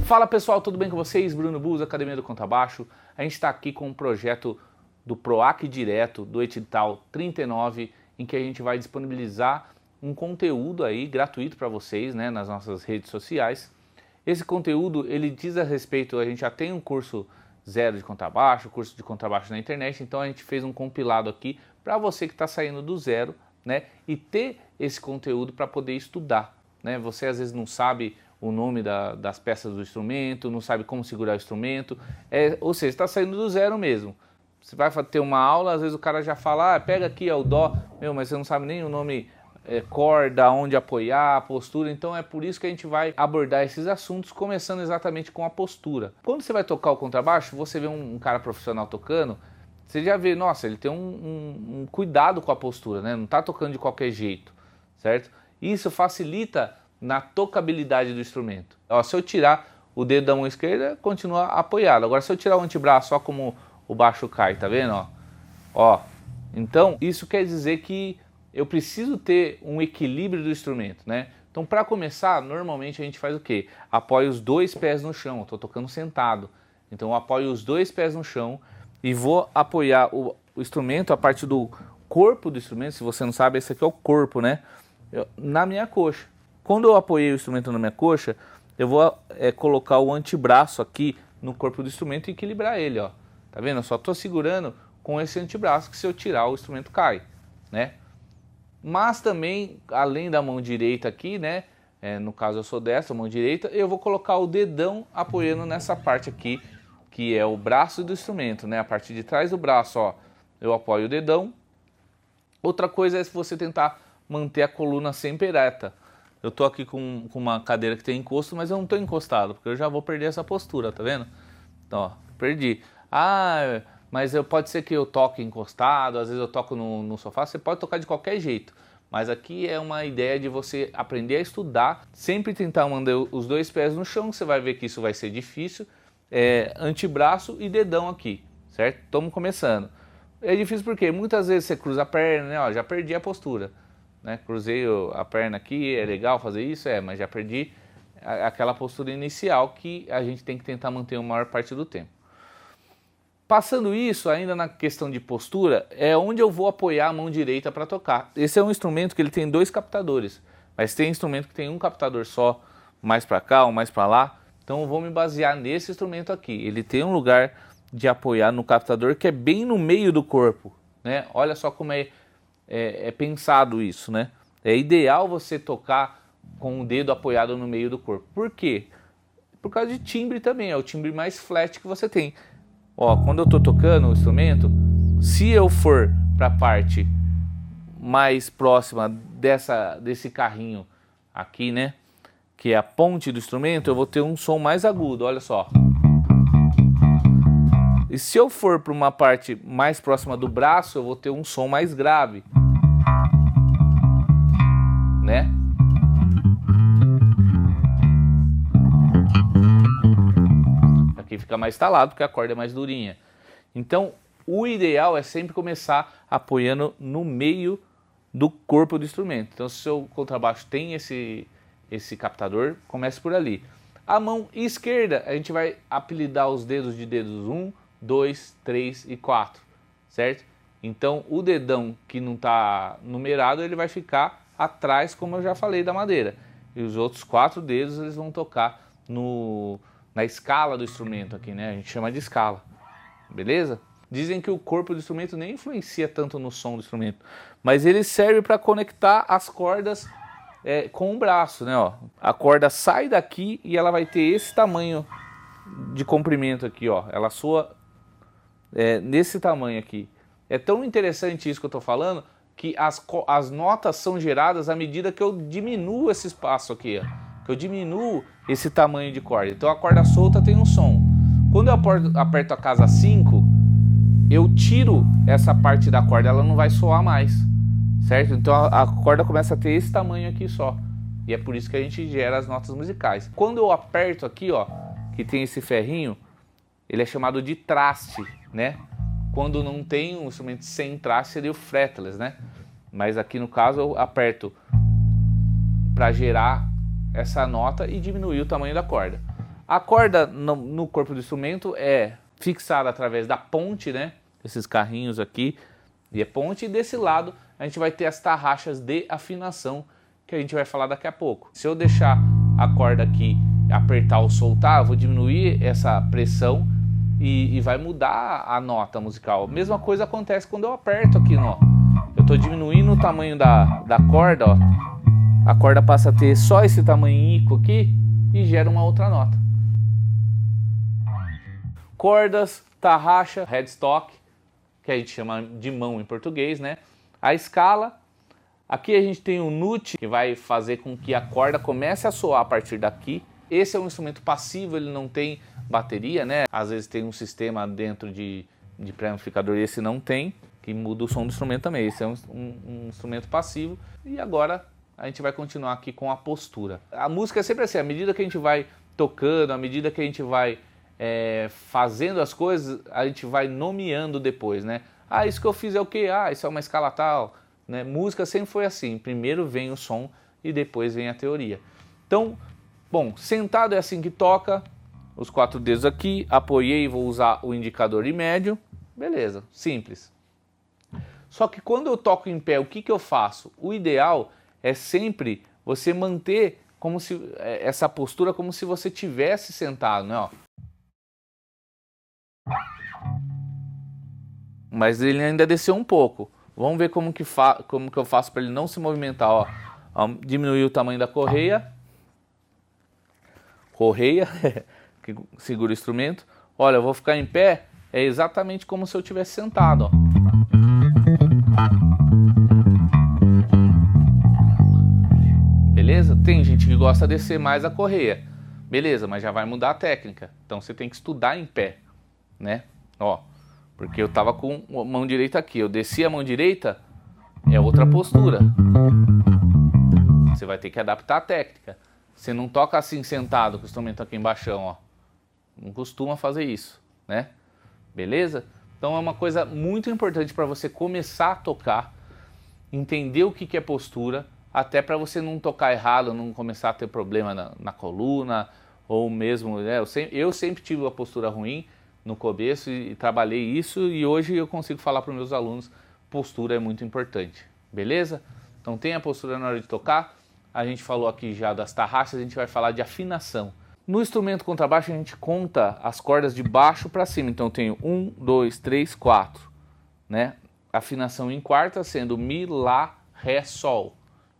Fala pessoal, tudo bem com vocês? Bruno Bus, Academia do Contrabaixo. A gente está aqui com um projeto do PROAC Direto, do edital 39, em que a gente vai disponibilizar um conteúdo aí gratuito para vocês, né, nas nossas redes sociais. Esse conteúdo, ele diz a respeito, a gente já tem um curso zero de contrabaixo, curso de contrabaixo na internet, então a gente fez um compilado aqui para você que está saindo do zero, né, e ter esse conteúdo para poder estudar, né? Você às vezes não sabe o nome das peças do instrumento, não sabe como segurar o instrumento, ou seja, está saindo do zero mesmo. Você vai ter uma aula, às vezes o cara já fala, pega aqui, é o dó, mas você não sabe nem o nome, corda, onde apoiar, a postura, então é por isso que a gente vai abordar esses assuntos, começando exatamente com a postura. Quando você vai tocar o contrabaixo, você vê um cara profissional tocando, você já vê, nossa, ele tem um cuidado com a postura, né? Não está tocando de qualquer jeito, certo? Isso facilita na tocabilidade do instrumento. Ó, se eu tirar o dedo da mão esquerda, continua apoiado. Agora se eu tirar o antebraço, ó como o baixo cai, tá vendo? Ó, então isso quer dizer que eu preciso ter um equilíbrio do instrumento, né? Então para começar, normalmente a gente faz o quê? Apoia os dois pés no chão, eu tô tocando sentado. Então eu apoio os dois pés no chão e vou apoiar o instrumento, a parte do corpo do instrumento, se você não sabe, esse aqui é o corpo, né? Na minha coxa. Quando eu apoiei o instrumento na minha coxa, eu vou colocar o antebraço aqui no corpo do instrumento e equilibrar ele, ó. Tá vendo? Eu só estou segurando com esse antebraço, que se eu tirar o instrumento cai, né? Mas também, além da mão direita aqui, né? No caso eu sou dessa, mão direita, eu vou colocar o dedão apoiando nessa parte aqui, que é o braço do instrumento, né? A parte de trás do braço, ó. Eu apoio o dedão. Outra coisa é se você tentar manter a coluna sempre ereta. Eu tô aqui com uma cadeira que tem encosto, mas eu não tô encostado, porque eu já vou perder essa postura, tá vendo? Então, ó, perdi. Mas pode ser que eu toque encostado, às vezes eu toco no sofá, você pode tocar de qualquer jeito. Mas aqui é uma ideia de você aprender a estudar, sempre tentar mandar os dois pés no chão, você vai ver que isso vai ser difícil. Antebraço e dedão aqui, certo? Estamos começando. É difícil porque muitas vezes você cruza a perna, né? Ó, já perdi a postura. Né? Cruzei a perna aqui, é legal fazer isso? Mas já perdi aquela postura inicial que a gente tem que tentar manter a maior parte do tempo. Passando isso, ainda na questão de postura, é onde eu vou apoiar a mão direita para tocar. Esse é um instrumento que ele tem dois captadores, mas tem instrumento que tem um captador só, mais para cá ou mais para lá, então eu vou me basear nesse instrumento aqui. Ele tem um lugar de apoiar no captador que é bem no meio do corpo, né? Olha só como é pensado isso, né? É ideal você tocar com o dedo apoiado no meio do corpo. Por quê? Por causa de timbre também, é o timbre mais flat que você tem. Ó, quando eu tô tocando o instrumento, se eu for para a parte mais próxima desse carrinho aqui, né? Que é a ponte do instrumento, eu vou ter um som mais agudo, olha só. E se eu for para uma parte mais próxima do braço, eu vou ter um som mais grave, né? Aqui fica mais talado porque a corda é mais durinha. Então, o ideal é sempre começar apoiando no meio do corpo do instrumento. Então, se o seu contrabaixo tem esse captador, comece por ali. A mão esquerda, a gente vai apelidar os dedos de dedos 1, 2, 3 e 4, certo? Então o dedão que não está numerado, ele vai ficar atrás, como eu já falei, da madeira. E os outros 4 dedos, eles vão tocar na escala do instrumento aqui, né? A gente chama de escala, beleza? Dizem que o corpo do instrumento nem influencia tanto no som do instrumento, mas ele serve para conectar as cordas com o braço, né? Ó, a corda sai daqui e ela vai ter esse tamanho de comprimento aqui, ó. Ela soa nesse tamanho aqui. É tão interessante isso que eu estou falando, que as notas são geradas à medida que eu diminuo esse espaço aqui, ó, que eu diminuo esse tamanho de corda. Então a corda solta tem um som. Quando eu aperto a casa 5, eu tiro essa parte da corda, ela não vai soar mais, certo? Então a corda começa a ter esse tamanho aqui só. E é por isso que a gente gera as notas musicais. Quando eu aperto aqui, ó, que tem esse ferrinho, ele é chamado de traste, né? Quando não tem um instrumento sem traste, seria o fretless, né? Mas aqui no caso eu aperto para gerar essa nota e diminuir o tamanho da corda. A corda no corpo do instrumento é fixada através da ponte, né? Esses carrinhos aqui, e é ponte, e desse lado a gente vai ter as tarraxas de afinação, que a gente vai falar daqui a pouco. Se eu deixar a corda aqui, apertar ou soltar, eu vou diminuir essa pressão e vai mudar a nota musical. Mesma coisa acontece quando eu aperto aqui, ó. Eu estou diminuindo o tamanho da corda, ó. A corda passa a ter só esse tamanhico aqui e gera uma outra nota. Cordas, tarraxa, headstock, que a gente chama de mão em português, né? A escala. Aqui a gente tem o nut, que vai fazer com que a corda comece a soar a partir daqui. Esse é um instrumento passivo, ele não tem bateria, né? Às vezes tem um sistema dentro de pré-amplificador e esse não tem, que muda o som do instrumento também. Esse é um instrumento passivo. E agora a gente vai continuar aqui com a postura. A música é sempre assim, à medida que a gente vai tocando, à medida que a gente vai fazendo as coisas, a gente vai nomeando depois, né? Ah, isso que eu fiz é o quê? Ah, isso é uma escala tal, né? Música sempre foi assim, primeiro vem o som e depois vem a teoria. Então, bom, sentado é assim que toca, os 4 dedos aqui, apoiei, vou usar o indicador e médio, beleza, simples. Só que quando eu toco em pé, o que eu faço? O ideal é sempre você manter como se, essa postura como se você tivesse sentado, né? Ó. Mas ele ainda desceu um pouco. Vamos ver como que eu faço para ele não se movimentar. Ó. Diminuir o tamanho da correia. Que segura o instrumento. Olha, eu vou ficar em pé. É exatamente como se eu tivesse sentado. Ó. Beleza? Tem gente que gosta de descer mais a correia. Beleza, mas já vai mudar a técnica. Então você tem que estudar em pé, né? Ó, porque eu tava com a mão direita aqui. Eu desci a mão direita, é outra postura. Você vai ter que adaptar a técnica. Você não toca assim sentado com o instrumento aqui embaixo, ó. Não costuma fazer isso, né? Beleza? Então é uma coisa muito importante para você começar a tocar, entender o que é postura, até para você não tocar errado, não começar a ter problema na coluna, ou mesmo, né? Eu sempre tive uma postura ruim no começo e trabalhei isso, e hoje eu consigo falar para os meus alunos, postura é muito importante, beleza? Então tem a postura na hora de tocar. A gente falou aqui já das tarraxas, a gente vai falar de afinação. No instrumento contrabaixo a gente conta as cordas de baixo para cima, então eu tenho 1, 2, 3, 4, né? Afinação em quarta sendo Mi, Lá, Ré, Sol.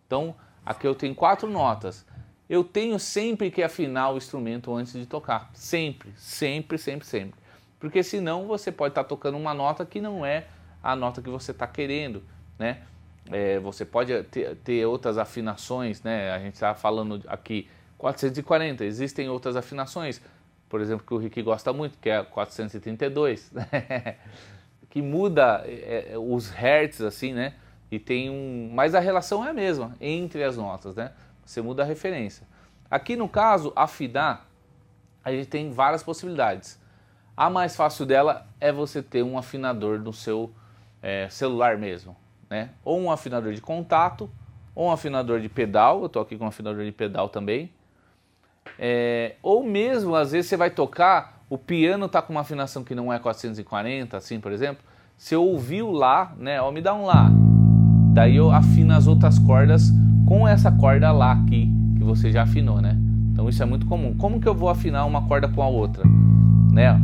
Então aqui eu tenho 4 notas. Eu tenho sempre que afinar o instrumento antes de tocar, sempre, sempre, sempre, sempre. Porque senão você pode estar tocando uma nota que não é a nota que você está querendo, né? Você pode ter outras afinações, né? A gente está falando aqui 440, existem outras afinações, por exemplo, que o Rick gosta muito, que é a 432, né? Que muda os hertz, assim, né? E tem mas a relação é a mesma entre as notas, né? Você muda a referência. Aqui no caso, afinar, a gente tem várias possibilidades. A mais fácil dela é você ter um afinador no seu celular mesmo, né? Ou um afinador de contato, ou um afinador de pedal. Eu estou aqui com um afinador de pedal também. Ou mesmo, às vezes você vai tocar, o piano está com uma afinação que não é 440, assim, por exemplo. Se eu ouvir o Lá, né? Ó, me dá um Lá. Daí eu afino as outras cordas com essa corda Lá aqui, que você já afinou, né? Então isso é muito comum. Como que eu vou afinar uma corda com a outra, né?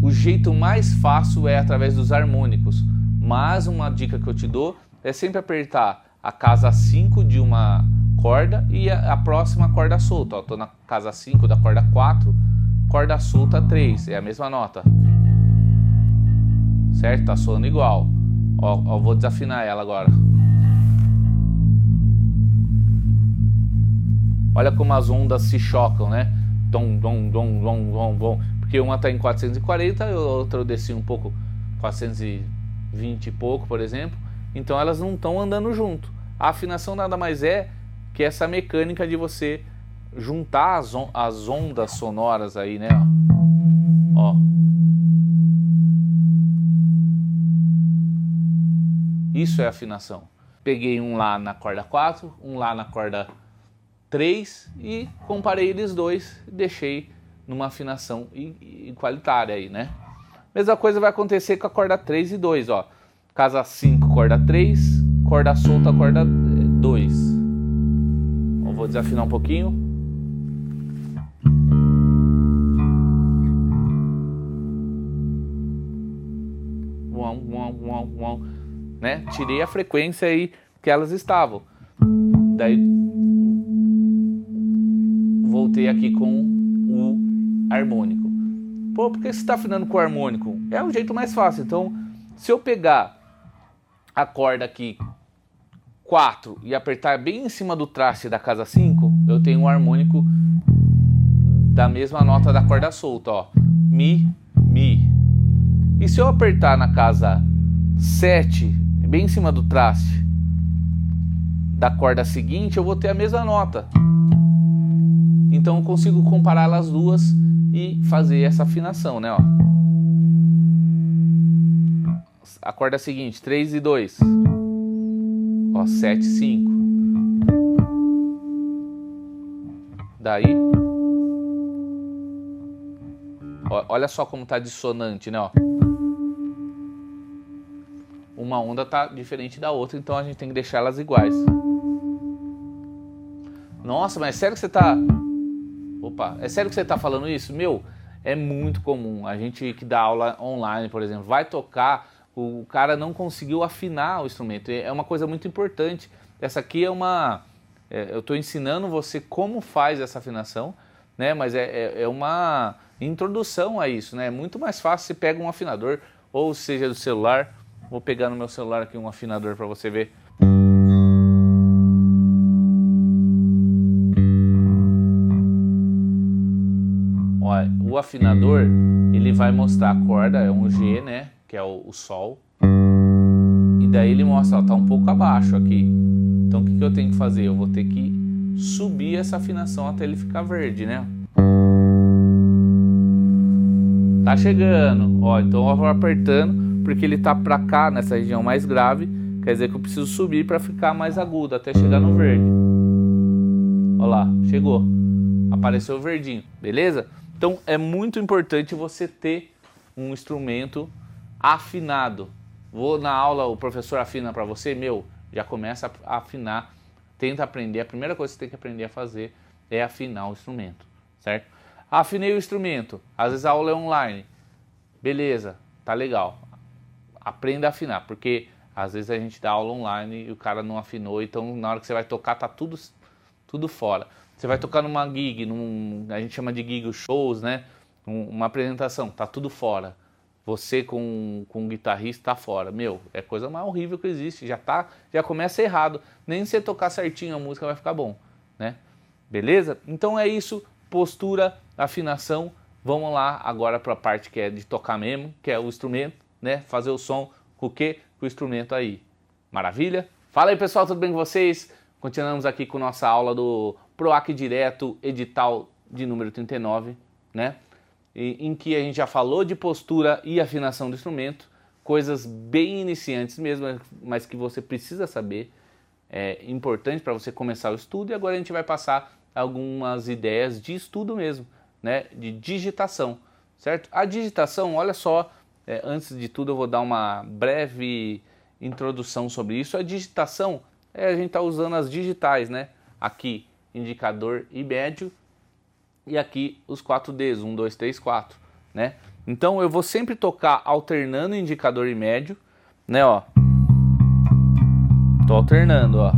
O jeito mais fácil é através dos harmônicos, mas uma dica que eu te dou é sempre apertar a casa 5 de uma corda e a próxima corda solta. Estou na casa 5 da corda 4, corda solta 3, é a mesma nota. Certo? Tá soando igual. Ó, vou desafinar ela agora. Olha como as ondas se chocam, né? Dom, dom, dom, dom, dom, dom. Porque uma está em 440, a outra eu desci um pouco, 420 e pouco, por exemplo. Então elas não estão andando junto. A afinação nada mais é que essa mecânica de você juntar as ondas sonoras aí, né? Ó. Isso é afinação. peguei um Lá na corda 4, um Lá na corda 3 e comparei eles dois e deixei numa afinação igualitária aí, né? Mesma coisa vai acontecer com a corda 3 e 2, ó. Casa 5, corda 3, corda solta, corda 2. Eu vou desafinar um pouquinho. Né? Tirei a frequência aí que elas estavam. Daí voltei aqui com o harmônico. Pô, por que você está afinando com o harmônico? É o jeito mais fácil. Então, se eu pegar a corda aqui 4 e apertar bem em cima do traste da casa 5, eu tenho um harmônico da mesma nota da corda solta, ó. Mi, Mi. E se eu apertar na casa 7, bem em cima do traste da corda seguinte, eu vou ter a mesma nota. Então eu consigo comparar elas duas e fazer essa afinação, né? Ó. A corda seguinte, 3 e 2. Ó, 7, 5. Daí, ó, olha só como tá dissonante, né? Ó. Uma onda tá diferente da outra, então a gente tem que deixar elas iguais. Nossa, mas sério que você tá... Opa, é sério que você tá falando isso? Meu, é muito comum. A gente que dá aula online, por exemplo, vai tocar, o cara não conseguiu afinar o instrumento. É uma coisa muito importante. Essa aqui é uma... eu tô ensinando você como faz essa afinação, né? Mas é uma introdução a isso, né? É muito mais fácil você pega um afinador, ou seja do celular. Vou pegar no meu celular aqui um afinador para você ver. Olha, o afinador, ele vai mostrar a corda, é um G, né? Que é o Sol. E daí ele mostra, ó, tá um pouco abaixo aqui. Então o que eu tenho que fazer? Eu vou ter que subir essa afinação até ele ficar verde, né? Tá chegando. Ó, então eu vou apertando. Porque ele tá pra cá, nessa região mais grave, quer dizer que eu preciso subir para ficar mais agudo, até chegar no verde. Olha lá, chegou. Apareceu o verdinho, beleza? Então é muito importante você ter um instrumento afinado. Vou na aula, o professor afina para você, meu, já começa a afinar, tenta aprender. A primeira coisa que você tem que aprender a fazer é afinar o instrumento, certo? Afinei o instrumento, às vezes a aula é online, beleza, tá legal. Aprenda a afinar, porque às vezes a gente dá aula online e o cara não afinou, então na hora que você vai tocar tá tudo fora. Você vai tocar numa gig, a gente chama de gig shows, né? Uma apresentação, tá tudo fora. Você com um guitarrista tá fora. Meu, é a coisa mais horrível que existe, já começa errado. Nem se você tocar certinho a música vai ficar bom, né? Beleza? Então é isso, postura, afinação. Vamos lá agora para a parte que é de tocar mesmo, que é o instrumento, né? Fazer o som com o quê? Com o instrumento aí. Maravilha? Fala aí, pessoal, tudo bem com vocês? Continuamos aqui com nossa aula do PROAC Direto, edital de número 39, né? Em que a gente já falou de postura e afinação do instrumento, coisas bem iniciantes mesmo, mas que você precisa saber, é importante para você começar o estudo. E agora a gente vai passar algumas ideias de estudo mesmo, né? De digitação, certo? A digitação, olha só, antes de tudo eu vou dar uma breve introdução sobre isso. A digitação, a gente está usando as digitais, né? Aqui, indicador e médio, e aqui os 4 Ds, 1, 2, 3, 4, né? Então eu vou sempre tocar alternando indicador e médio, né, ó. Tô alternando, ó.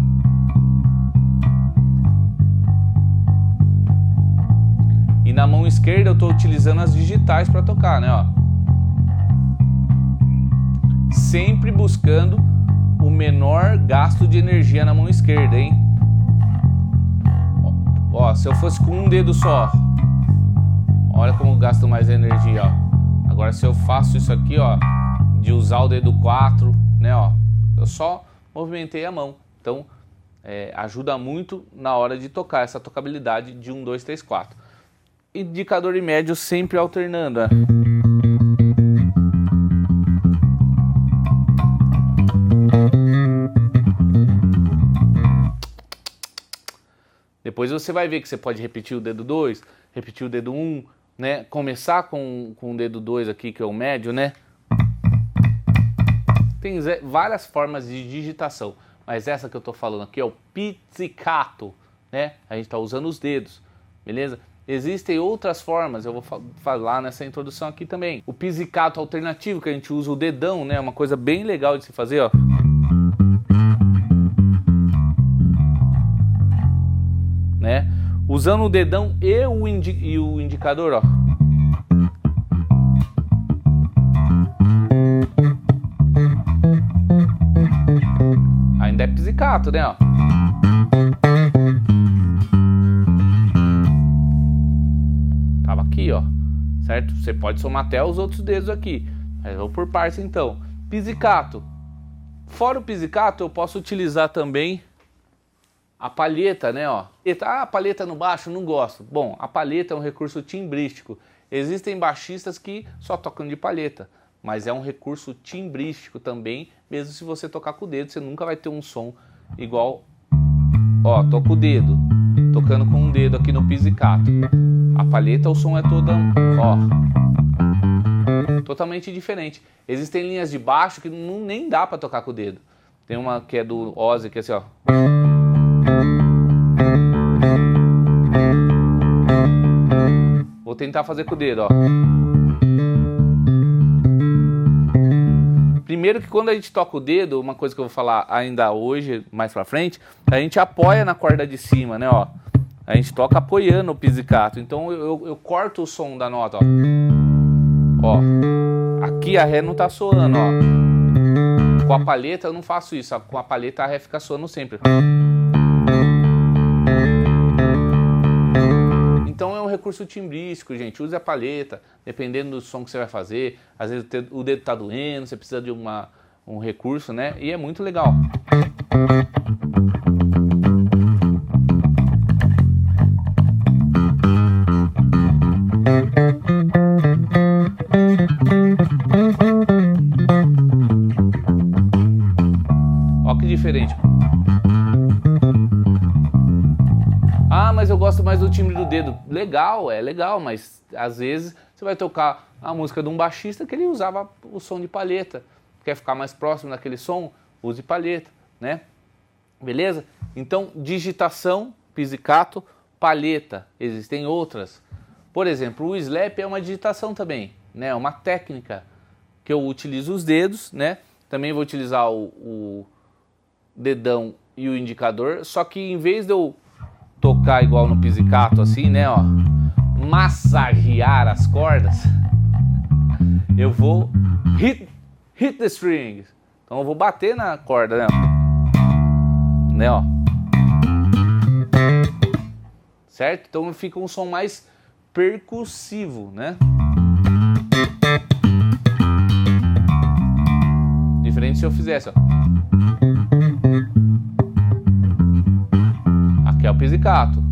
E na mão esquerda eu tô utilizando as digitais para tocar, né, ó. Sempre buscando o menor gasto de energia na mão esquerda, hein? Ó, se eu fosse com um dedo só, olha como eu gasto mais energia, ó. Agora se eu faço isso aqui, ó, de usar o dedo 4, né, ó, eu só movimentei a mão. Então, ajuda muito na hora de tocar, essa tocabilidade de 1, 2, 3, 4. Indicador e médio sempre alternando, ó. Depois você vai ver que você pode repetir o dedo 2, repetir o dedo 1, né? Começar com o dedo 2 aqui, que é o médio, né? Tem várias formas de digitação, mas essa que eu tô falando aqui é o pizzicato, né? A gente tá usando os dedos, beleza? Existem outras formas, eu vou falar nessa introdução aqui também. O pizzicato alternativo, que a gente usa o dedão, né? Uma coisa bem legal de se fazer, ó. Né? Usando o dedão e o indicador, ó. Ainda é pizzicato, né, ó. Tava aqui, ó. Certo? Você pode somar até os outros dedos aqui. Mas vou por partes, então. Pizzicato. Fora o pizzicato, eu posso utilizar também a palheta, né, ó. Ah, a palheta no baixo, não gosto. Bom, a palheta é um recurso timbrístico. Existem baixistas que só tocam de palheta, mas é um recurso timbrístico também, mesmo se você tocar com o dedo, você nunca vai ter um som igual, ó, tô com o dedo, tocando com um dedo aqui no pizzicato. A palheta, o som é toda, ó, totalmente diferente. Existem linhas de baixo que nem dá pra tocar com o dedo. Tem uma que é do Ozzy, que é assim, ó. Vou tentar fazer com o dedo, ó. Primeiro que quando a gente toca o dedo, uma coisa que eu vou falar ainda hoje, mais pra frente, a gente apoia na corda de cima, né, ó. A gente toca apoiando o pizzicato. Então eu corto o som da nota, ó. Ó. Aqui a Ré não tá soando, ó. Com a palheta eu não faço isso, ó. Com a palheta a Ré fica soando sempre. Então é um recurso timbrístico, gente. Use a palheta, dependendo do som que você vai fazer. Às vezes o dedo tá doendo, você precisa de um recurso, né? E é muito legal. Ó que diferente. Ah, mas eu gosto mais do timbre do dedo. Legal, é legal, mas às vezes você vai tocar a música de um baixista que ele usava o som de palheta. Quer ficar mais próximo daquele som? Use palheta, né? Beleza? Então, digitação, pizzicato, palheta. Existem outras. Por exemplo, o slap é uma digitação também, né? É uma técnica que eu utilizo os dedos, né? Também vou utilizar o dedão e o indicador, só que em vez de eu tocar igual no pizzicato assim, né, ó, massagear as cordas, eu vou hit the strings. Então eu vou bater na corda, né, ó. Certo? Então fica um som mais percussivo, né? Diferente se eu fizesse, ó. Aqui é o pizzicato.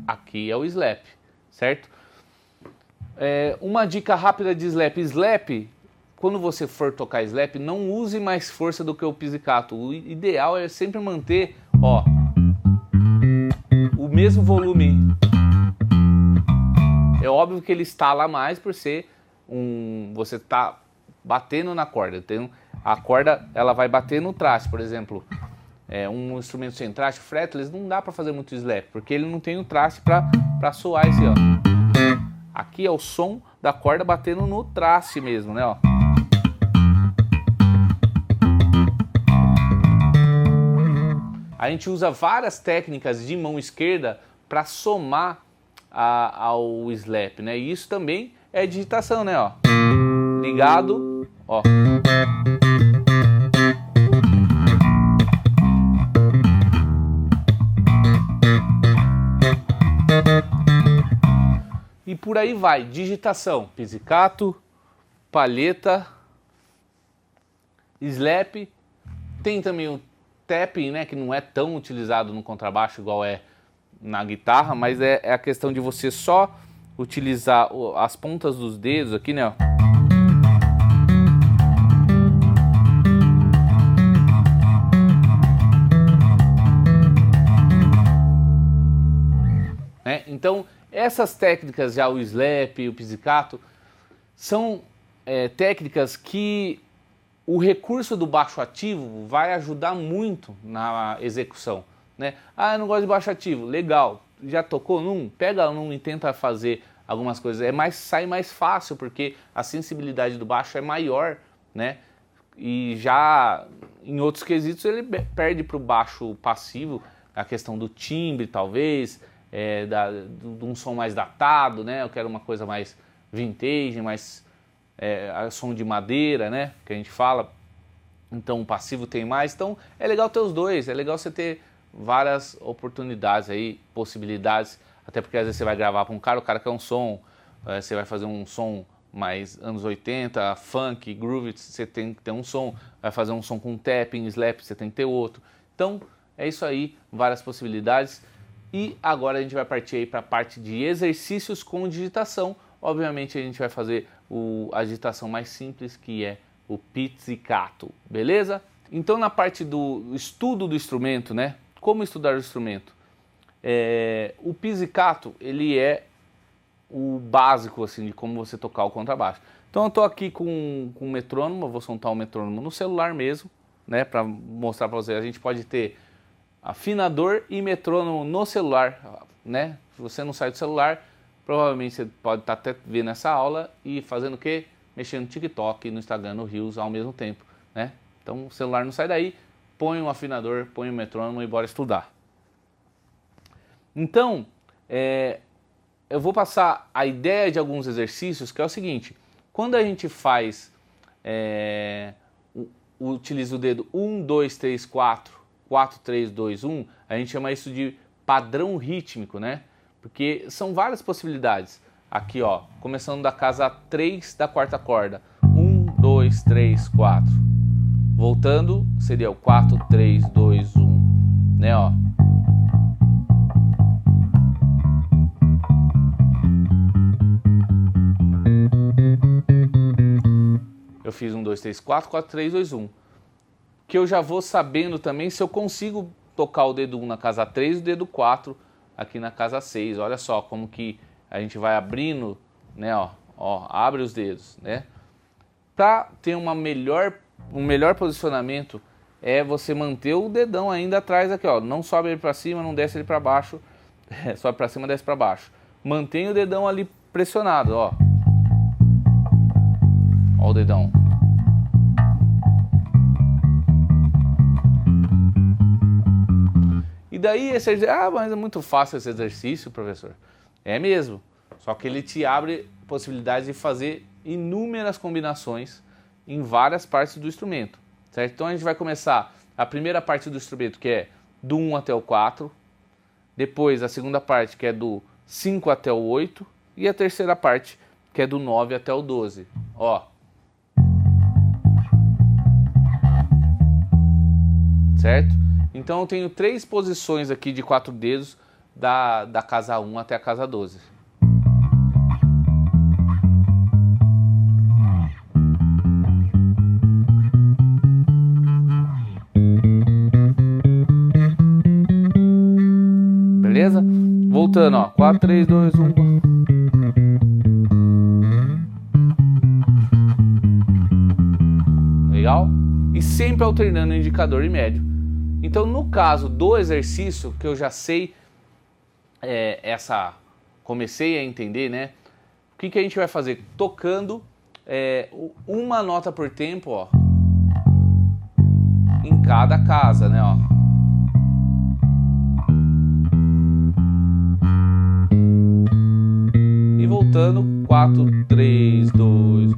Aqui é o slap, certo? Uma dica rápida de slap. Slap, quando você for tocar slap, não use mais força do que o pizzicato. O ideal é sempre manter, ó, o mesmo volume. É óbvio que ele estala mais por ser você tá batendo na corda. A corda ela vai bater no traste, por exemplo. Um instrumento sem traste, fretless, não dá para fazer muito slap, porque ele não tem o traste para soar esse, ó. Aqui é o som da corda batendo no traste mesmo, né, ó. A gente usa várias técnicas de mão esquerda para somar ao slap, né? E isso também é digitação, né, ó. Ligado, ó. E por aí vai, digitação, pizzicato, palheta, slap, tem também o tapping, né, que não é tão utilizado no contrabaixo igual é na guitarra, mas é a questão de você só utilizar as pontas dos dedos aqui, né, ó. Essas técnicas, já o slap e o pizzicato, são técnicas que o recurso do baixo ativo vai ajudar muito na execução, né? Ah, eu não gosto de baixo ativo, legal, já tocou num? Pega num e tenta fazer algumas coisas, sai mais fácil, porque a sensibilidade do baixo é maior, né? E já em outros quesitos ele perde para o baixo passivo, a questão do timbre talvez, de um som mais datado, né? Eu quero uma coisa mais vintage, mais som de madeira, né? Que a gente fala. Então o passivo tem mais, então é legal ter os dois, é legal você ter várias oportunidades aí, possibilidades, até porque às vezes você vai gravar para um cara, o cara quer um som, você vai fazer um som mais anos 80, funk, groove, você tem que ter um som, vai fazer um som com tapping, slap, você tem que ter outro. Então é isso aí, várias possibilidades. E agora a gente vai partir aí para a parte de exercícios com digitação. Obviamente a gente vai fazer a digitação mais simples, que é o pizzicato, beleza? Então na parte do estudo do instrumento, né? Como estudar o instrumento? O pizzicato, ele é o básico assim de como você tocar o contrabaixo. Então eu estou aqui com um metrônomo, eu vou soltar o metrônomo no celular mesmo, né? Para mostrar para você, a gente pode ter afinador e metrônomo no celular, né? Se você não sai do celular, provavelmente você pode estar até vendo essa aula e fazendo o quê? Mexendo no TikTok, no Instagram, no Reels ao mesmo tempo, né? Então o celular não sai daí, põe um afinador, põe um metrônomo e bora estudar. Então, eu vou passar a ideia de alguns exercícios, que é o seguinte: quando a gente faz, utiliza o dedo 1, 2, 3, 4, 4, 3, 2, 1, a gente chama isso de padrão rítmico, né? Porque são várias possibilidades. Aqui, ó, começando da casa 3 da quarta corda. 1, 2, 3, 4. Voltando, seria o 4, 3, 2, 1, né, ó. Eu fiz 1, 2, 3, 4, 4, 3, 2, 1. Que eu já vou sabendo também se eu consigo tocar o dedo 1 na casa 3 e o dedo 4 aqui na casa 6. Olha só como que a gente vai abrindo, né, ó, abre os dedos, né? Para ter um melhor posicionamento é você manter o dedão ainda atrás aqui, ó. Não sobe ele para cima, não desce ele para baixo, sobe para cima, desce para baixo. Mantenha o dedão ali pressionado, ó. Ó o dedão. E daí esse exercício, mas é muito fácil esse exercício, professor. É mesmo, só que ele te abre possibilidades de fazer inúmeras combinações em várias partes do instrumento, certo? Então a gente vai começar a primeira parte do instrumento, que é do 1 até o 4, depois a segunda parte, que é do 5 até o 8, e a terceira parte, que é do 9 até o 12, ó. Certo? Então eu tenho 3 posições aqui de 4 dedos da casa 1 até a casa 12. Beleza? Voltando, ó. 4, 3, 2, 1. Legal? E sempre alternando o indicador e médio. Então, no caso do exercício, que eu já sei, comecei a entender, né? O que a gente vai fazer? Tocando uma nota por tempo, ó, em cada casa, né? Ó. E voltando, 4, 3, 2...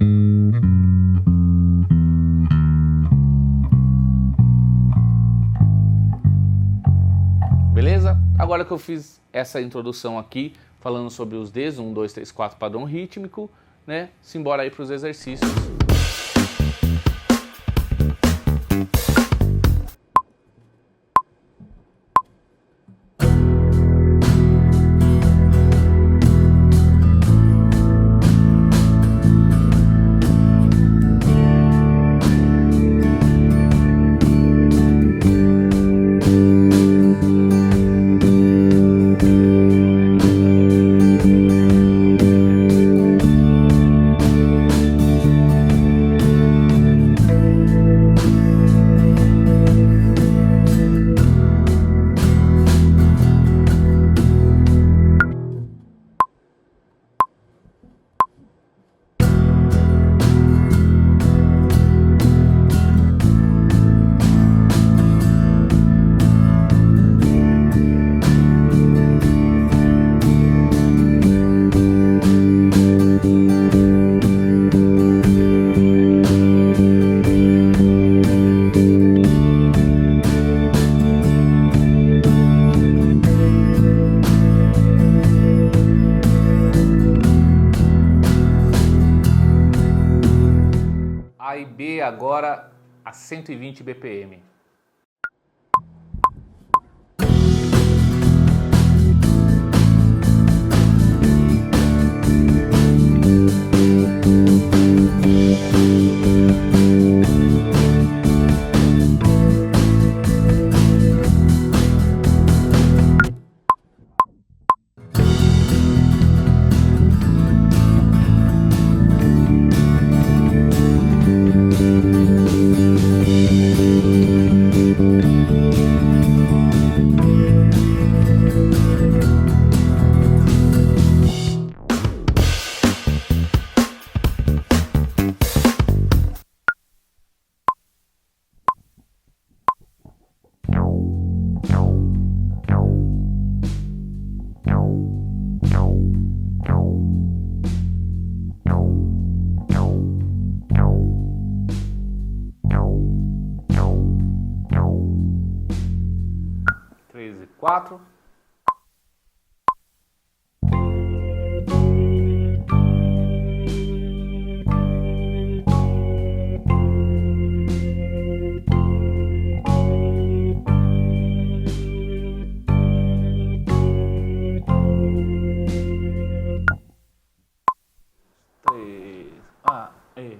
Beleza? Agora que eu fiz essa introdução aqui, falando sobre os dedos, 1, 2, 3, 4, padrão rítmico, né? Simbora aí para os exercícios. A e B agora a 120 BPM. Quatro. Três. A, E.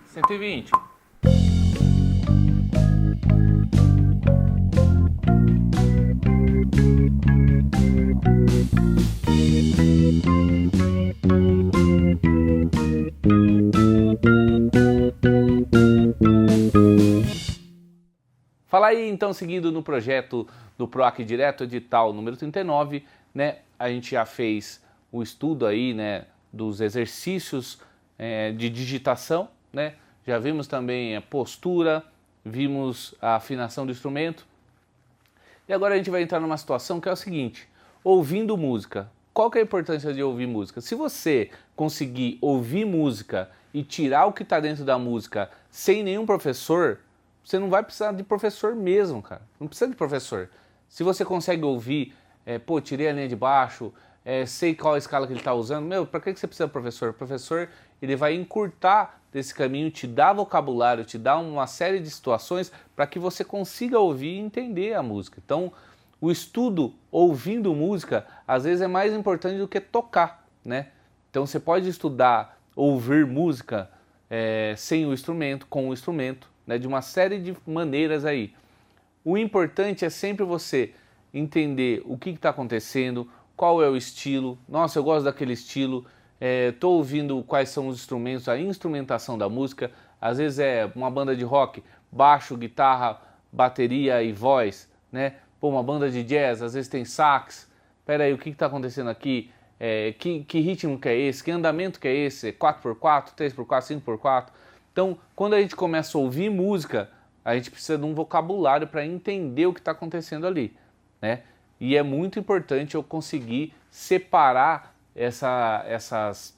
Cento e vinte. Fala aí então, seguindo no projeto do PROAC Direto, edital número 39, né? A gente já fez o estudo aí, né, dos exercícios de digitação, né? Já vimos também a postura, vimos a afinação do instrumento. E agora a gente vai entrar numa situação que é o seguinte: ouvindo música. Qual que é a importância de ouvir música? Se você conseguir ouvir música e tirar o que está dentro da música sem nenhum professor, você não vai precisar de professor mesmo, cara. Não precisa de professor. Se você consegue ouvir, pô, tirei a linha de baixo, sei qual a escala que ele está usando, meu, para que você precisa de professor? O professor, ele vai encurtar desse caminho, te dá vocabulário, te dá uma série de situações para que você consiga ouvir e entender a música. Então, o estudo ouvindo música, às vezes é mais importante do que tocar, né? Então, você pode estudar, ouvir música sem o instrumento, com o instrumento, né? De uma série de maneiras aí. O importante é sempre você entender o que está acontecendo, qual é o estilo. Nossa, eu gosto daquele estilo. Estou ouvindo quais são os instrumentos, a instrumentação da música. Às vezes é uma banda de rock, baixo, guitarra, bateria e voz, né? Pô, uma banda de jazz, às vezes tem sax. Pera aí, o que está acontecendo aqui? Que ritmo que é esse? Que andamento que é esse? 4x4, 3x4, 5x4? Então, quando a gente começa a ouvir música, a gente precisa de um vocabulário para entender o que está acontecendo ali, né? E é muito importante eu conseguir separar essas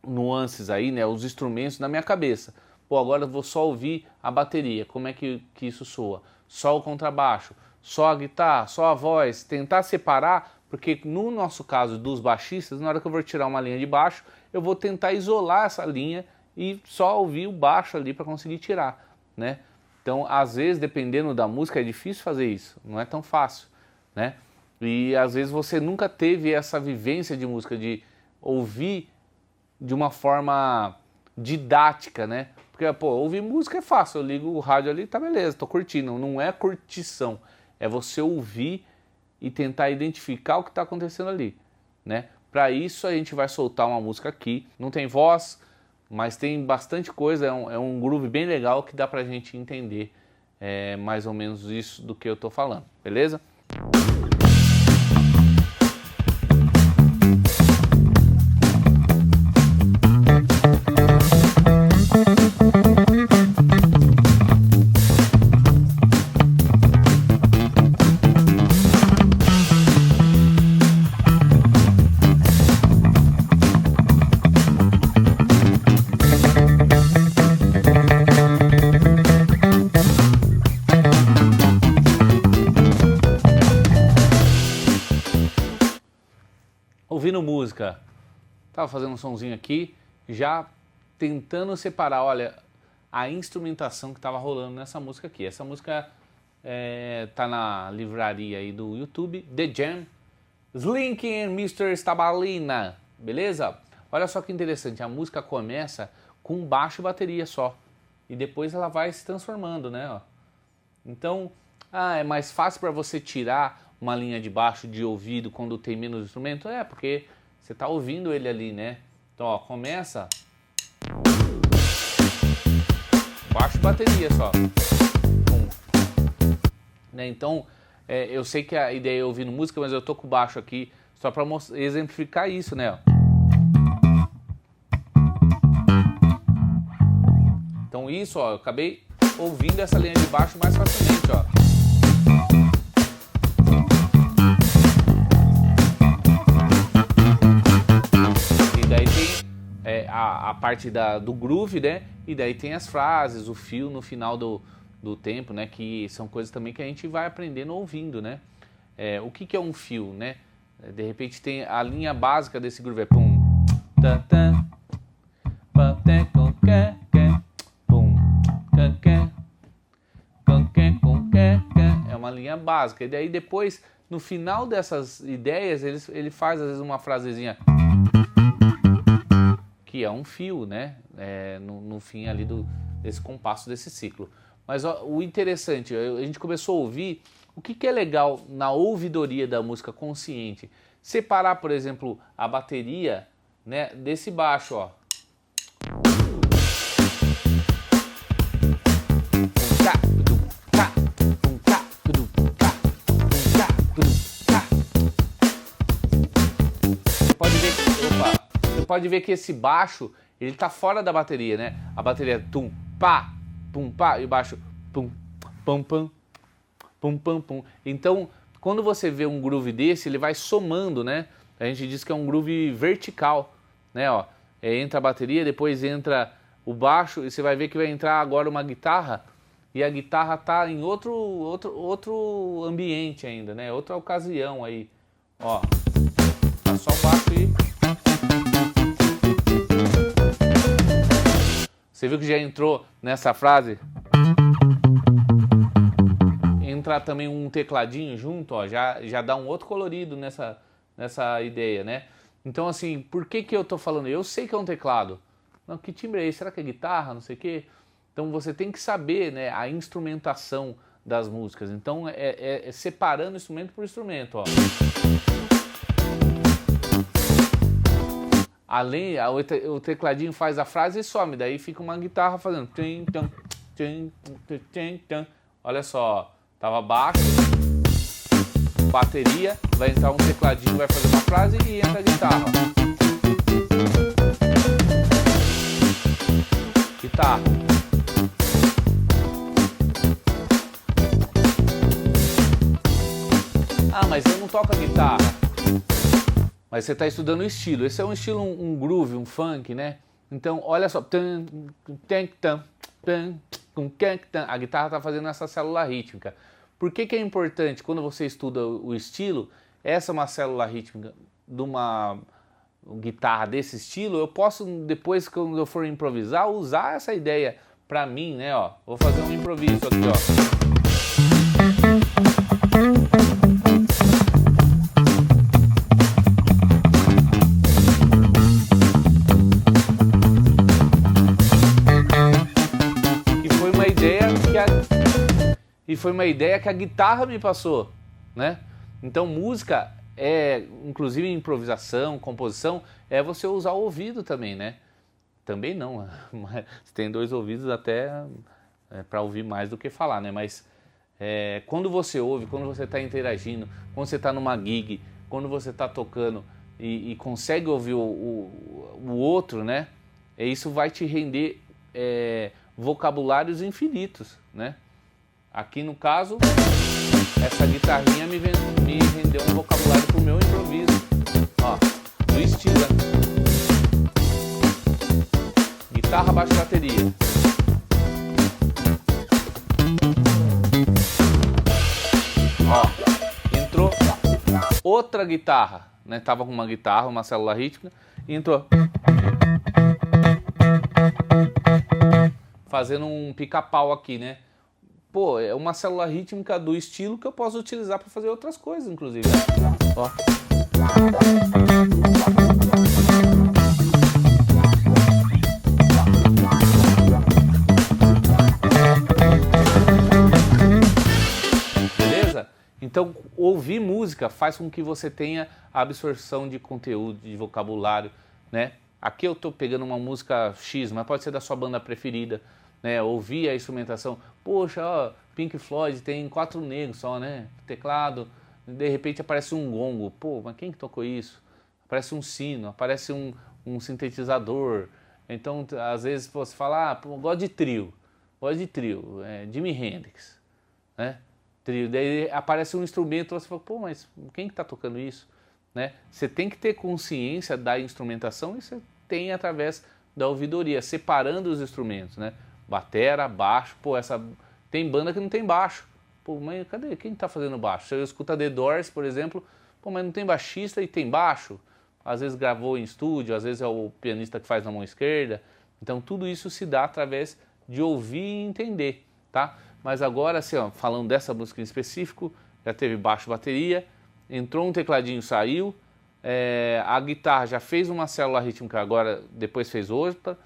nuances aí, né? Os instrumentos na minha cabeça. Pô, agora eu vou só ouvir a bateria, como é que isso soa? Só o contrabaixo, só a guitarra, só a voz. Tentar separar, porque no nosso caso dos baixistas, na hora que eu vou tirar uma linha de baixo, eu vou tentar isolar essa linha e só ouvir o baixo ali para conseguir tirar, né? Então, às vezes, dependendo da música, é difícil fazer isso, não é tão fácil, né? E às vezes você nunca teve essa vivência de música, de ouvir de uma forma didática, né? Porque, pô, ouvir música é fácil, eu ligo o rádio ali, tá beleza, tô curtindo. Não é curtição, é você ouvir e tentar identificar o que está acontecendo ali, né? Para isso a gente vai soltar uma música aqui, não tem voz, mas tem bastante coisa, é um groove bem legal que dá pra gente entender mais ou menos isso do que eu tô falando, beleza? ouvindo música, tava fazendo um sonzinho aqui, já tentando separar, olha, a instrumentação que tava rolando nessa música aqui. Essa música tá na livraria aí do YouTube, The Jam, Slinky and Mr. Stabalina, beleza? Olha só que interessante, a música começa com baixo e bateria só, e depois ela vai se transformando, né? Ó. Então, é mais fácil para você tirar uma linha de baixo de ouvido quando tem menos instrumento? É, porque você tá ouvindo ele ali, né? Então, ó, começa baixo e bateria só. Né? Então, eu sei que a ideia é ouvindo música, mas eu tô com o baixo aqui só para exemplificar isso, né? Ó. Então isso, ó, eu acabei ouvindo essa linha de baixo mais facilmente, ó. E daí tem a parte do groove, né? E daí tem as frases, o fio no final do tempo, né? Que são coisas também que a gente vai aprendendo ouvindo, né? O que é um fio, né? De repente tem a linha básica desse groove, é pum, tan, tan, pam, tan, com, que, pum, can, é uma linha básica. E daí depois, no final dessas ideias, ele faz às vezes uma frasezinha que é um fio, né? No fim ali desse compasso desse ciclo. Mas ó, o interessante, a gente começou a ouvir o que é legal na ouvidoria da música consciente. Separar, por exemplo, a bateria, né, desse baixo, ó. Você pode ver que esse baixo, ele tá fora da bateria, né? A bateria é tum, pá, pum, pá, e o baixo pum, pam, pam, pum, pam, pum. Então, quando você vê um groove desse, ele vai somando, né? A gente diz que é um groove vertical, né? Ó, entra a bateria, depois entra o baixo, e você vai ver que vai entrar agora uma guitarra, e a guitarra tá em outro ambiente ainda, né? Outra ocasião aí, ó. Tá só o baixo e... Você viu que já entrou nessa frase? Entrar também um tecladinho junto, ó, já dá um outro colorido nessa ideia, né? Então, assim, por que eu tô falando? Eu sei que é um teclado. Não, que timbre é esse? Será que é guitarra? Não sei o quê. Então, você tem que saber, né, a instrumentação das músicas. Então, separando instrumento por instrumento, ó. Além, o tecladinho faz a frase e some, daí fica uma guitarra fazendo. Olha só, tava baixo, bateria, vai entrar um tecladinho, vai fazer uma frase e entra a guitarra. Guitarra. Ah, mas eu não toco a guitarra. Mas você está estudando o estilo. Esse é um estilo, um groove, um funk, né? Então, olha só. A guitarra está fazendo essa célula rítmica. Por que é importante, quando você estuda o estilo, essa é uma célula rítmica de uma guitarra desse estilo, eu posso, depois, quando eu for improvisar, usar essa ideia para mim, né? Ó, vou fazer um improviso aqui, ó. E foi uma ideia que a guitarra me passou, né? Então música inclusive improvisação, composição, você usar o ouvido também, né? Também não, mas você tem dois ouvidos até para ouvir mais do que falar, né? Mas quando você ouve, quando você está interagindo, quando você está numa gig, quando você está tocando e consegue ouvir o outro, né? Isso vai te render vocabulários infinitos, né? Aqui no caso, essa guitarrinha me rendeu um vocabulário pro meu improviso, ó, do estilo, né? Guitarra, baixo, bateria. Ó, entrou outra guitarra, né? Tava com uma guitarra, uma célula rítmica, e entrou fazendo um pica-pau aqui, né? Pô, é uma célula rítmica do estilo que eu posso utilizar para fazer outras coisas, inclusive. Ó. Beleza? Então, ouvir música faz com que você tenha a absorção de conteúdo, de vocabulário, né? Aqui eu tô pegando uma música X, mas pode ser da sua banda preferida, né? Ouvir a instrumentação, poxa, ó, Pink Floyd tem 4 negros só, né? Teclado, de repente aparece um gongo, pô, mas quem que tocou isso? Aparece um sino, aparece um sintetizador. Então, às vezes você fala, pô, gosto de trio, Jimi Hendrix, né? Trio, daí aparece um instrumento, você fala, pô, mas quem que tá tocando isso? Né? Você tem que ter consciência da instrumentação e você tem através da ouvidoria, separando os instrumentos, né? Batera, baixo, pô, tem banda que não tem baixo. Pô, mas cadê? Quem tá fazendo baixo? Você escuta The Doors, por exemplo, pô, mas não tem baixista e tem baixo. Às vezes gravou em estúdio, às vezes é o pianista que faz na mão esquerda. Então tudo isso se dá através de ouvir e entender, tá? Mas agora, assim, ó, falando dessa música em específico, já teve baixo, bateria, entrou um tecladinho, saiu, a guitarra já fez uma célula rítmica, agora depois fez outra,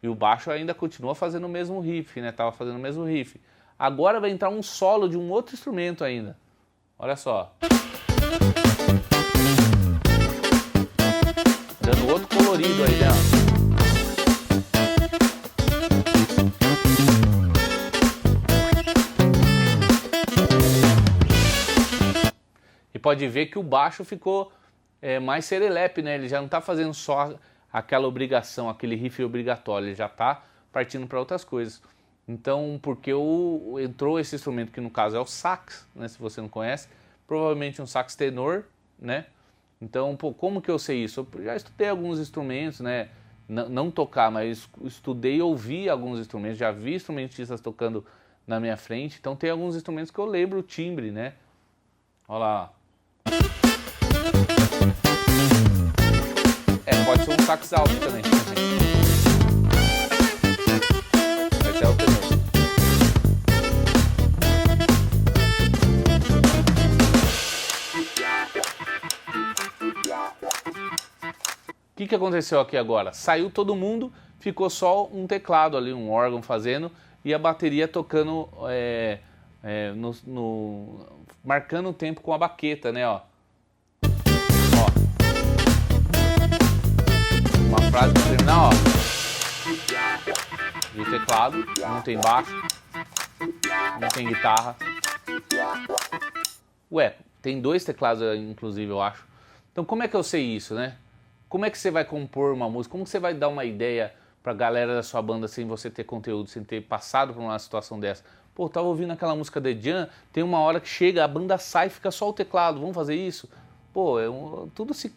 e o baixo ainda continua fazendo o mesmo riff, né? Tava fazendo o mesmo riff. Agora vai entrar um solo de um outro instrumento ainda. Olha só. Dando outro colorido aí, né? E pode ver que o baixo ficou mais serelepe, né? Ele já não tá fazendo só aquela obrigação, aquele riff obrigatório, ele já tá partindo para outras coisas. Então, porque entrou esse instrumento, que no caso é o sax, né? Se você não conhece, provavelmente um sax tenor, né? Então, pô, como que eu sei isso? Eu já estudei alguns instrumentos, né? Não tocar, mas estudei e ouvi alguns instrumentos, já vi instrumentistas tocando na minha frente, então tem alguns instrumentos que eu lembro o timbre, né? Olha lá. Pode ser um sax alto também. Esse é o tenor. O que aconteceu aqui agora? Saiu todo mundo, ficou só um teclado ali, um órgão fazendo, e a bateria tocando, marcando o tempo com a baqueta, né? Ó. Uma frase para terminar, ó. E o teclado, não tem baixo, não tem guitarra. Ué, tem 2 teclados inclusive, eu acho. Então como é que eu sei isso, né? Como é que você vai compor uma música? Como que você vai dar uma ideia pra galera da sua banda sem você ter conteúdo, sem ter passado por uma situação dessa? Pô, tava ouvindo aquela música The Jam, tem uma hora que chega, a banda sai e fica só o teclado, vamos fazer isso? Pô, tudo se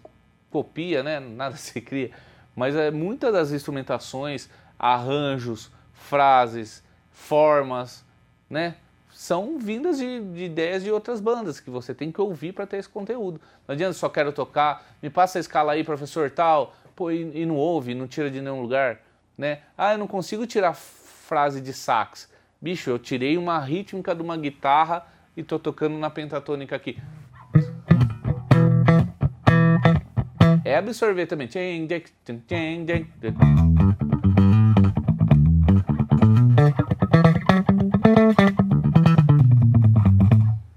copia, né? Nada se cria. Mas muitas das instrumentações, arranjos, frases, formas, né? São vindas de ideias de outras bandas que você tem que ouvir para ter esse conteúdo. Não adianta só quero tocar, me passa a escala aí, professor tal, pô, e não ouve, não tira de nenhum lugar, né? Ah, eu não consigo tirar frase de sax. Bicho, eu tirei uma rítmica de uma guitarra e tô tocando na pentatônica aqui. É absorver também.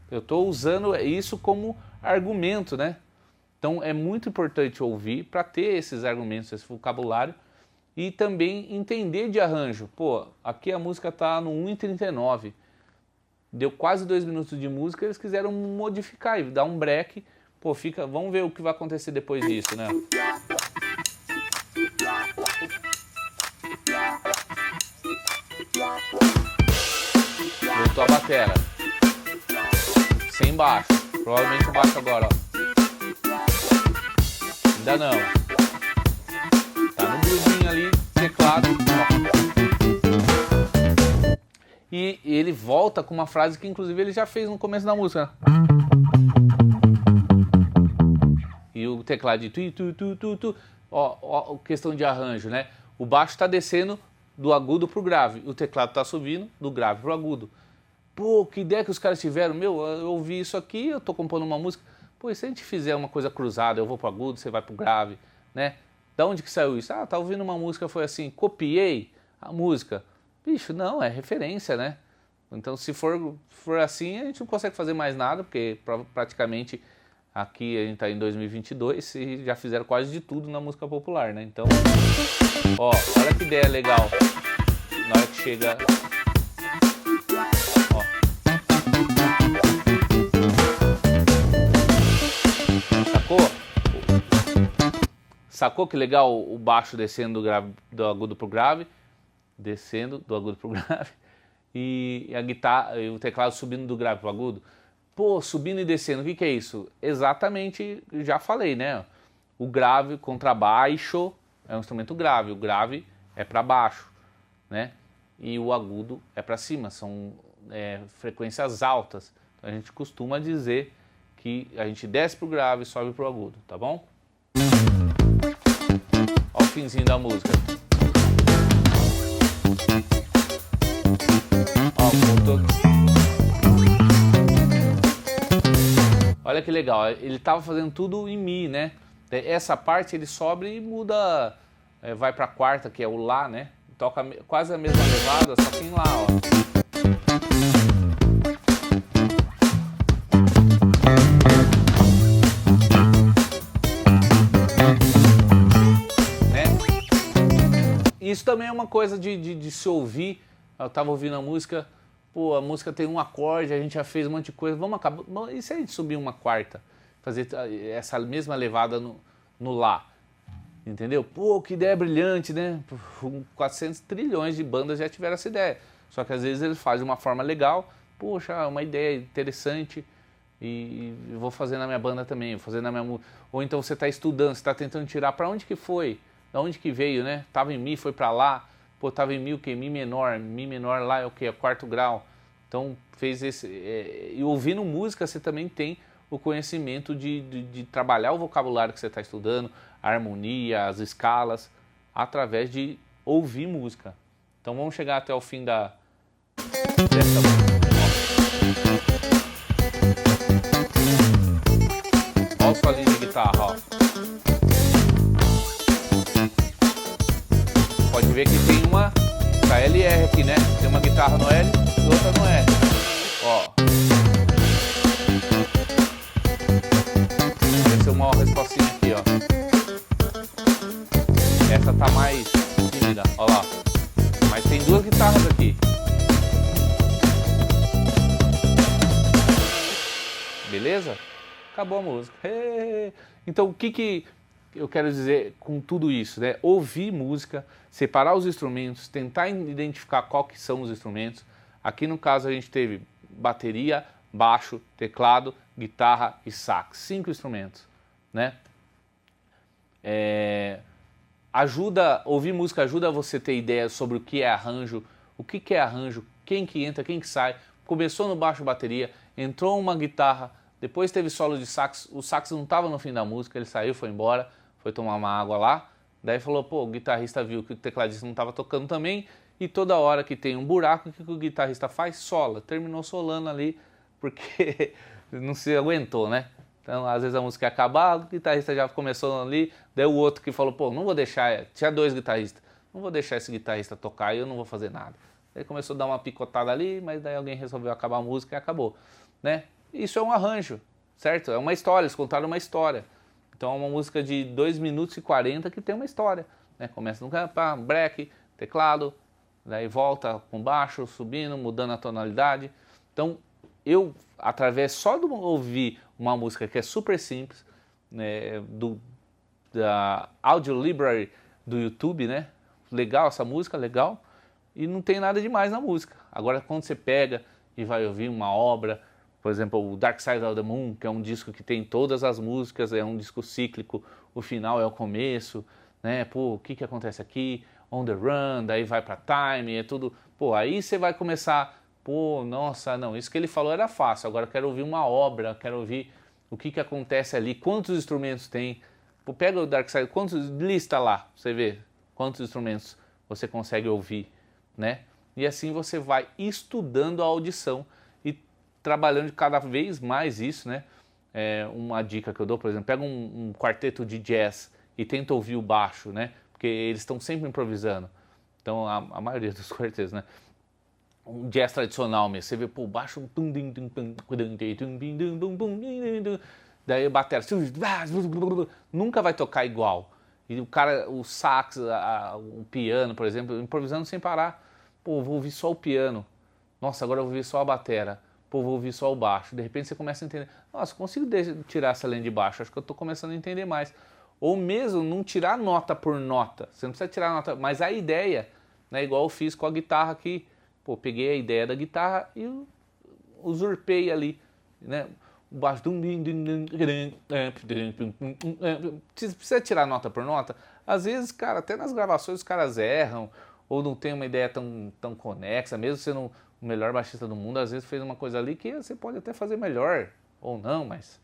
Eu estou usando isso como argumento, né? Então é muito importante ouvir para ter esses argumentos, esse vocabulário e também entender de arranjo. Pô, aqui a música está no 1:39, deu quase 2 minutos de música, eles quiseram modificar e dar um break. Pô, vamos ver o que vai acontecer depois disso, né? Voltou a batera. Sem baixo. Provavelmente o baixo agora, ó. Ainda não. Tá no bluesinho ali, teclado. E ele volta com uma frase que inclusive ele já fez no começo da música. E e o teclado de tu. Ó, questão de arranjo, né? O baixo está descendo do agudo pro grave, o teclado está subindo do grave pro agudo. Pô, que ideia que os caras tiveram, meu, eu ouvi isso aqui, eu tô compondo uma música, pô, e se a gente fizer uma coisa cruzada, eu vou pro agudo, você vai pro grave, né? Da onde que saiu isso? Ah, tá ouvindo uma música, foi assim, copiei a música. Bicho, não, é referência, né? Então, se for assim, a gente não consegue fazer mais nada, porque praticamente aqui a gente tá em 2022 e já fizeram quase de tudo na música popular, né? Então, ó, olha que ideia legal. Na hora que chega... Ó. Sacou que legal o baixo descendo do agudo pro grave? Descendo do agudo pro grave. E a guitarra, e o teclado subindo do grave pro agudo. Pô, subindo e descendo, o que é isso? Exatamente, já falei, né? O grave, contrabaixo, é um instrumento grave. O grave é para baixo, né? E o agudo é para cima, são frequências altas. Então a gente costuma dizer que a gente desce pro grave e sobe pro agudo, tá bom? Olha o finzinho da música. Olha que legal, ele estava fazendo tudo em Mi, né? Essa parte ele sobe e muda, vai para a quarta, que é o Lá, né? Toca quase a mesma levada, só que em Lá, ó. Né? Isso também é uma coisa de se ouvir. Eu estava ouvindo a música, pô, a música tem um acorde, a gente já fez um monte de coisa, vamos acabar. E se a gente subir uma quarta? Fazer essa mesma levada no Lá. Entendeu? Pô, que ideia brilhante, né? 400 trilhões de bandas já tiveram essa ideia. Só que às vezes eles fazem de uma forma legal. Poxa, é uma ideia interessante e vou fazer na minha banda também, vou fazer na minha música. Ou então você está estudando, você está tentando tirar para onde que foi? Da onde que veio, né? Tava em Mi, foi para Lá. Pô, tava em Mi o quê? Mi menor lá é o quê? É quarto grau. Então fez esse... e ouvindo música você também tem o conhecimento de trabalhar o vocabulário que você está estudando, a harmonia, as escalas, através de ouvir música. Então vamos chegar até o fim dessa música. Olha o solinho de guitarra, ó. Pode ver que tem uma LR aqui, né? Tem uma guitarra no L e outra no R. Ó. Apareceu uma respostinha aqui, ó. Essa tá mais tímida, ó lá. Mas tem duas guitarras aqui. Beleza? Acabou a música. Então o que eu quero dizer com tudo isso, né? Ouvir música, separar os instrumentos, tentar identificar qual que são os instrumentos. Aqui no caso a gente teve bateria, baixo, teclado, guitarra e sax. 5 instrumentos, né? Ouvir música ajuda você a ter ideia sobre o que é arranjo, o que é arranjo, quem que entra, quem que sai. Começou no baixo bateria, entrou uma guitarra, depois teve solo de sax, o sax não estava no fim da música, ele saiu, foi embora, foi tomar uma água lá, daí falou, pô, o guitarrista viu que o tecladista não estava tocando também, e toda hora que tem um buraco, o que o guitarrista faz? Sola, terminou solando ali, porque não se aguentou, né? Então, às vezes a música ia acabar, o guitarrista já começou ali, daí o outro que falou, pô, não vou deixar, tinha 2 guitarristas, não vou deixar esse guitarrista tocar e eu não vou fazer nada. Daí começou a dar uma picotada ali, mas daí alguém resolveu acabar a música e acabou, né? Isso é um arranjo, certo? É uma história, eles contaram uma história. Então é uma música de 2 minutos e 40 que tem uma história, né? Começa no break, teclado, daí volta com baixo, subindo, mudando a tonalidade. Então eu, através só de ouvir uma música que é super simples, né, da Audio Library do YouTube, né? Legal essa música, legal. E não tem nada demais na música. Agora quando você pega e vai ouvir uma obra, por exemplo, o Dark Side of the Moon, que é um disco que tem todas as músicas, é um disco cíclico, o final é o começo, né? Pô, o que acontece aqui? On the Run, daí vai pra Time, é tudo... Pô, aí você vai começar... Pô, nossa, não, isso que ele falou era fácil, agora eu quero ouvir uma obra, quero ouvir o que acontece ali, quantos instrumentos tem. Pô, pega o Dark Side, lista lá, você vê quantos instrumentos você consegue ouvir, né? E assim você vai estudando a audição e trabalhando cada vez mais isso, né? Uma dica que eu dou, por exemplo, pega um quarteto de jazz e tenta ouvir o baixo, né? Porque eles estão sempre improvisando. Então, a maioria dos quartetos, né? Um jazz tradicional mesmo, você vê, pô, baixo, daí a bateria, nunca vai tocar igual. E o cara, o sax, o piano, por exemplo, improvisando sem parar. Pô, vou ouvir só o piano. Nossa, agora eu vou ouvir só a batera. Pô, vou ouvir só o baixo. De repente você começa a entender. Nossa, consigo tirar essa linha de baixo. Acho que eu tô começando a entender mais. Ou mesmo não tirar nota por nota. Você não precisa tirar nota, mas a ideia, né? Igual eu fiz com a guitarra aqui. Pô, peguei a ideia da guitarra e usurpei ali, né? O baixo. Precisa tirar nota por nota. Às vezes, cara, até nas gravações os caras erram ou não tem uma ideia tão conexa, mesmo sendo o melhor baixista do mundo, às vezes fez uma coisa ali que você pode até fazer melhor ou não, mas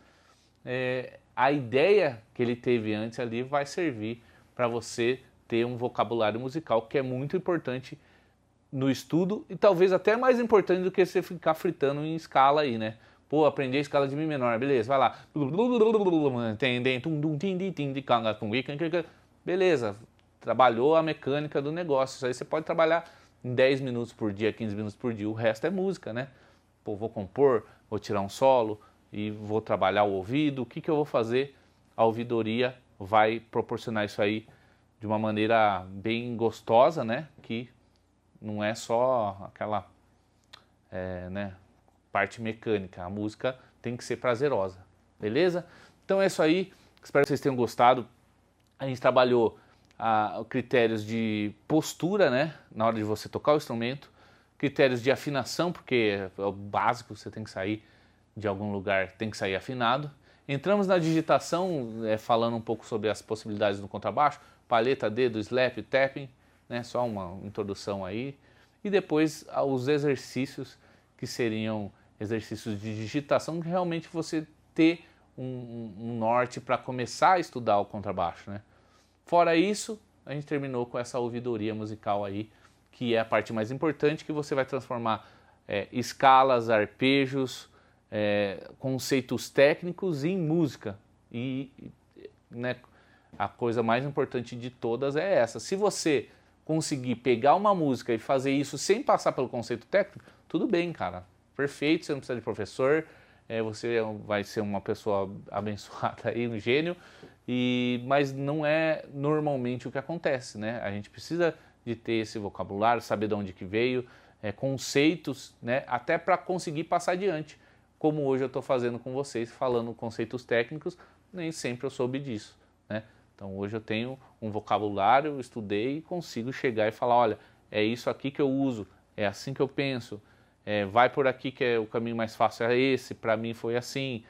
a ideia que ele teve antes ali vai servir para você ter um vocabulário musical que é muito importante no estudo e talvez até mais importante do que você ficar fritando em escala aí, né? Pô, aprendi a escala de Mi menor, beleza, vai lá. Beleza, trabalhou a mecânica do negócio. Isso aí você pode trabalhar em 10 minutos por dia, 15 minutos por dia. O resto é música, né? Pô, vou compor, vou tirar um solo e vou trabalhar o ouvido. O que eu vou fazer? A ouvidoria vai proporcionar isso aí de uma maneira bem gostosa, né? Que não é só aquela né, parte mecânica. A música tem que ser prazerosa, beleza? Então é isso aí. Espero que vocês tenham gostado. A gente trabalhou critérios de postura, né, na hora de você tocar o instrumento, critérios de afinação, porque é o básico, você tem que sair de algum lugar, tem que sair afinado. Entramos na digitação, falando um pouco sobre as possibilidades do contrabaixo, palheta, dedo, slap, tapping, né, só uma introdução aí. E depois os exercícios, que seriam exercícios de digitação, que realmente você ter um norte para começar a estudar o contrabaixo, né. Fora isso, a gente terminou com essa ouvidoria musical aí, que é a parte mais importante, que você vai transformar escalas, arpejos, conceitos técnicos em música. E né, a coisa mais importante de todas é essa. Se você conseguir pegar uma música e fazer isso sem passar pelo conceito técnico, tudo bem, cara. Perfeito, você não precisa de professor, você vai ser uma pessoa abençoada aí, um gênio. Mas não é normalmente o que acontece, né? A gente precisa de ter esse vocabulário, saber de onde que veio, conceitos, né? Até para conseguir passar adiante. Como hoje eu estou fazendo com vocês, falando conceitos técnicos, nem sempre eu soube disso, né? Então hoje eu tenho um vocabulário, estudei e consigo chegar e falar, olha, é isso aqui que eu uso, é assim que eu penso, vai por aqui que o caminho mais fácil é esse, para mim foi assim,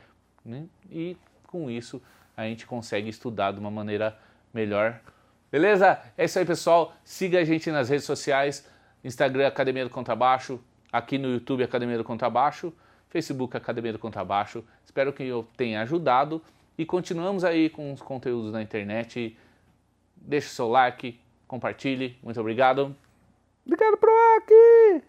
né? E com isso a gente consegue estudar de uma maneira melhor. Beleza? É isso aí, pessoal. Siga a gente nas redes sociais, Instagram Academia do Contrabaixo, aqui no YouTube Academia do Contrabaixo, Facebook Academia do Contrabaixo. Espero que eu tenha ajudado e continuamos aí com os conteúdos na internet. Deixe o seu like, compartilhe. Muito obrigado. Obrigado, Proac!